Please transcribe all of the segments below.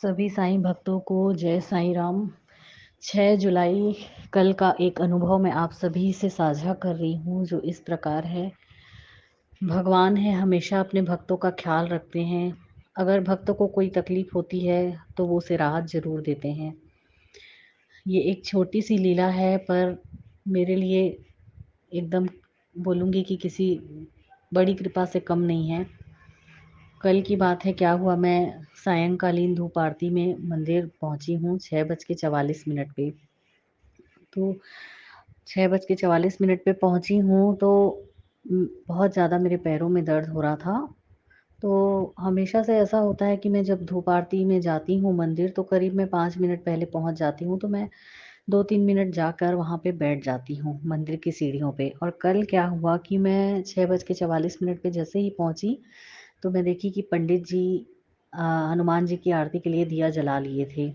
सभी साईं भक्तों को जय साईं राम। 6 जुलाई कल का एक अनुभव मैं आप सभी से साझा कर रही हूँ जो इस प्रकार है। भगवान है हमेशा अपने भक्तों का ख्याल रखते हैं। अगर भक्तों को कोई तकलीफ होती है तो वो उसे राहत ज़रूर देते हैं। ये एक छोटी सी लीला है पर मेरे लिए एकदम बोलूँगी कि किसी बड़ी कृपा से कम नहीं है। कल की बात है, क्या हुआ, मैं सायंकालीन धूप आरती में मंदिर पहुंची हूँ 6:44 पे। तो 6:44 पे पहुंची हूँ तो बहुत ज़्यादा मेरे पैरों में दर्द हो रहा था। तो हमेशा से ऐसा होता है कि मैं जब धूप आरती में जाती हूँ मंदिर तो करीब मैं 5 मिनट पहले पहुंच जाती हूँ। तो मैं 2-3 मिनट जाकर वहाँ पे बैठ जाती हूँ मंदिर की सीढ़ियों पे। और कल क्या हुआ कि मैं 6:44 पे जैसे ही पहुंची तो मैं देखी कि पंडित जी हनुमान जी की आरती के लिए दिया जला लिए थे।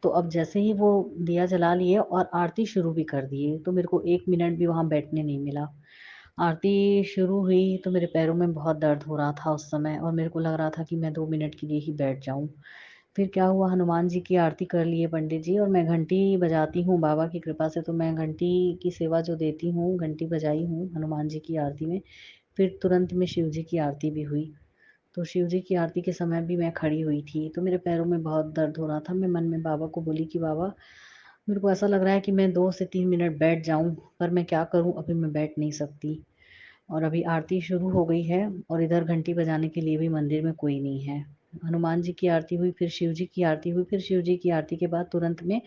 तो अब जैसे ही वो दिया जला लिए और आरती शुरू भी कर दिए तो मेरे को 1 मिनट भी वहाँ बैठने नहीं मिला। आरती शुरू हुई तो मेरे पैरों में बहुत दर्द हो रहा था उस समय और मेरे को लग रहा था कि मैं 2 मिनट के लिए ही बैठ जाऊं। फिर क्या हुआ, हनुमान जी की आरती कर लिए पंडित जी और मैं घंटी बजाती हूँ बाबा की कृपा से। तो मैं घंटी की सेवा जो देती हूँ, घंटी बजाई हूँ हनुमान जी की आरती में। फिर तुरंत में शिव जी की आरती भी हुई। तो शिव जी की आरती के समय भी मैं खड़ी हुई थी तो मेरे पैरों में बहुत दर्द हो रहा था। मैं मन में बाबा को बोली कि बाबा, मेरे को ऐसा लग रहा है कि मैं 2 से 3 मिनट बैठ जाऊं, पर मैं क्या करूं, अभी मैं बैठ नहीं सकती। और अभी आरती शुरू हो गई है और इधर घंटी बजाने के लिए भी मंदिर में कोई नहीं है। हनुमान जी की आरती हुई, फिर शिव जी की आरती हुई, फिर शिव जी की आरती के बाद तुरंत में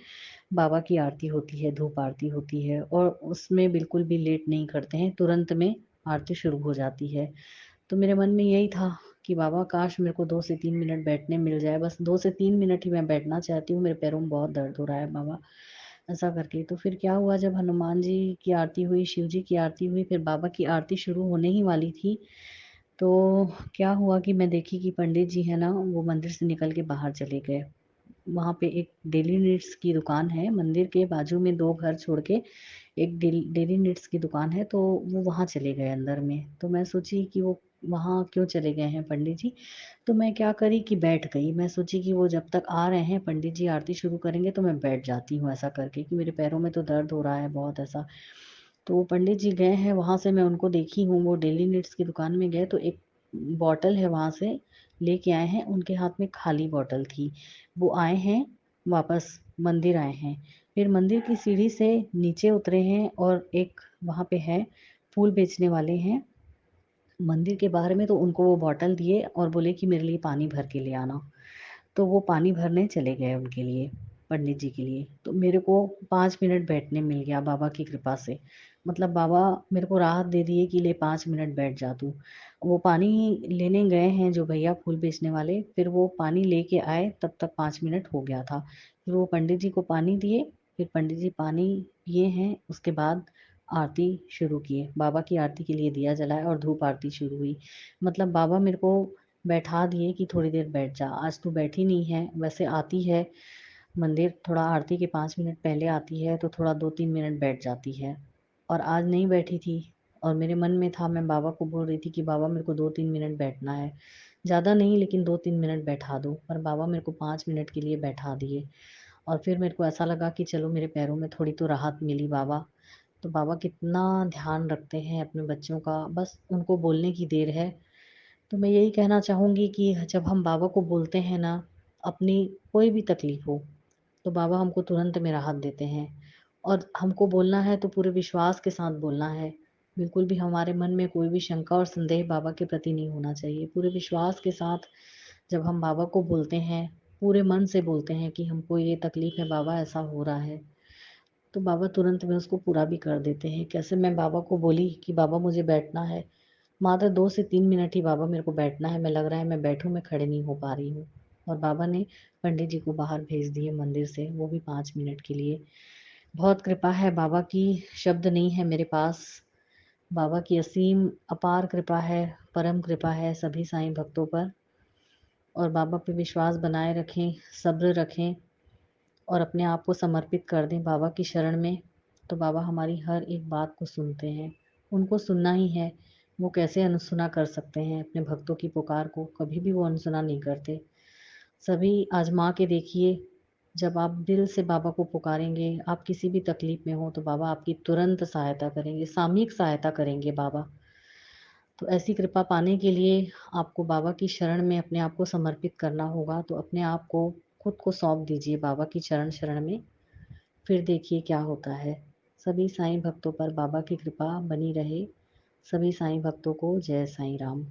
बाबा की आरती होती है, धूप आरती होती है और उसमें बिल्कुल भी लेट नहीं करते हैं, तुरंत में आरती शुरू हो जाती है। तो मेरे मन में यही था कि बाबा काश मेरे को 2 से 3 मिनट बैठने मिल जाए, बस 2 से 3 मिनट ही मैं बैठना चाहती हूँ, मेरे पैरों में बहुत दर्द हो रहा है बाबा, ऐसा करके। तो फिर क्या हुआ, जब हनुमान जी की आरती हुई, शिव जी की आरती हुई, फिर बाबा की आरती शुरू होने ही वाली थी। तो क्या हुआ कि मैं देखी कि पंडित जी है ना, वो मंदिर से निकल के बाहर चले गए। वहाँ पे एक डेली नीड्स की दुकान है, मंदिर के बाजू में 2 घर छोड़ के एक डेली नीड्स की दुकान है। तो वो वहाँ चले गए अंदर में। तो मैं सोची कि वो वहाँ क्यों चले गए हैं पंडित जी। तो मैं क्या करी कि बैठ गई। मैं सोची कि वो जब तक आ रहे हैं, पंडित जी आरती शुरू करेंगे तो मैं बैठ जाती हूँ, ऐसा करके कि मेरे पैरों में तो दर्द हो रहा है बहुत, ऐसा। तो वो पंडित जी गए हैं वहाँ से, मैं उनको देखी हूँ, वो डेली नीड्स की दुकान में गए तो एक बॉटल है वहाँ से लेके आए हैं, उनके हाथ में खाली बॉटल थी। वो आए हैं वापस, मंदिर आए हैं, फिर मंदिर की सीढ़ी से नीचे उतरे हैं और एक वहाँ पे है, फूल बेचने वाले हैं मंदिर के बाहर में। तो उनको वो बॉटल दिए और बोले कि मेरे लिए पानी भर के ले आना। तो वो पानी भरने चले गए उनके लिए, पंडित जी के लिए। तो मेरे को 5 मिनट बैठने मिल गया बाबा की कृपा से। मतलब बाबा मेरे को राहत दे दिए कि ले 5 मिनट बैठ जा तू। वो पानी लेने गए हैं जो भैया फूल बेचने वाले, फिर वो पानी लेके आए तब तक 5 मिनट हो गया था। फिर वो पंडित जी को पानी दिए, फिर पंडित जी पानी पिए हैं, उसके बाद आरती शुरू किए, बाबा की आरती के लिए दिया जलाया और धूप आरती शुरू हुई। मतलब बाबा मेरे को बैठा दिए कि थोड़ी देर बैठ जा, आज तू बैठी नहीं है, वैसे आती है मंदिर थोड़ा आरती के 5 मिनट पहले आती है तो थोड़ा 2-3 मिनट बैठ जाती है, और आज नहीं बैठी थी। और मेरे मन में था, मैं बाबा को बोल रही थी कि बाबा मेरे को 2-3 मिनट बैठना है, ज़्यादा नहीं लेकिन 2-3 मिनट बैठा दो, पर बाबा मेरे को 5 मिनट के लिए बैठा दिए। और फिर मेरे को ऐसा लगा कि चलो मेरे पैरों में थोड़ी तो राहत मिली बाबा। तो बाबा कितना ध्यान रखते हैं अपने बच्चों का, बस उनको बोलने की देर है। तो मैं यही कहना चाहूँगी कि जब हम बाबा को बोलते हैं ना, अपनी कोई भी तकलीफ़ हो, तो बाबा हमको तुरंत में राहत देते हैं। और हमको बोलना है तो पूरे विश्वास के साथ बोलना है। बिल्कुल भी हमारे मन में कोई भी शंका और संदेह बाबा के प्रति नहीं होना चाहिए। पूरे विश्वास के साथ जब हम बाबा को बोलते हैं, पूरे मन से बोलते हैं कि हमको ये तकलीफ़ है बाबा, ऐसा हो रहा है, तो बाबा तुरंत में उसको पूरा भी कर देते हैं। कैसे मैं बाबा को बोली कि बाबा मुझे बैठना है, मात्र 2 से 3 मिनट ही बाबा मेरे को बैठना है, मैं लग रहा है मैं बैठूँ, मैं खड़े नहीं हो पा रही हूँ। और बाबा ने पंडित जी को बाहर भेज दिए मंदिर से, वो भी 5 मिनट के लिए। बहुत कृपा है बाबा की, शब्द नहीं है मेरे पास। बाबा की असीम अपार कृपा है, परम कृपा है सभी साईं भक्तों पर। और बाबा पे विश्वास बनाए रखें, सब्र रखें और अपने आप को समर्पित कर दें बाबा की शरण में। तो बाबा हमारी हर एक बात को सुनते हैं, उनको सुनना ही है। वो कैसे अनसुना कर सकते हैं अपने भक्तों की पुकार को, कभी भी वो अनसुना नहीं करते। सभी आज़मा के देखिए, जब आप दिल से बाबा को पुकारेंगे, आप किसी भी तकलीफ में हो तो बाबा आपकी तुरंत सहायता करेंगे, सामयिक सहायता करेंगे बाबा। तो ऐसी कृपा पाने के लिए आपको बाबा की शरण में अपने आप को समर्पित करना होगा, तो अपने आप को खुद को सौंप दीजिए बाबा की चरण शरण में, फिर देखिए क्या होता है। सभी साईं भक्तों पर बाबा की कृपा बनी रहे। सभी साईं भक्तों को जय साईं राम।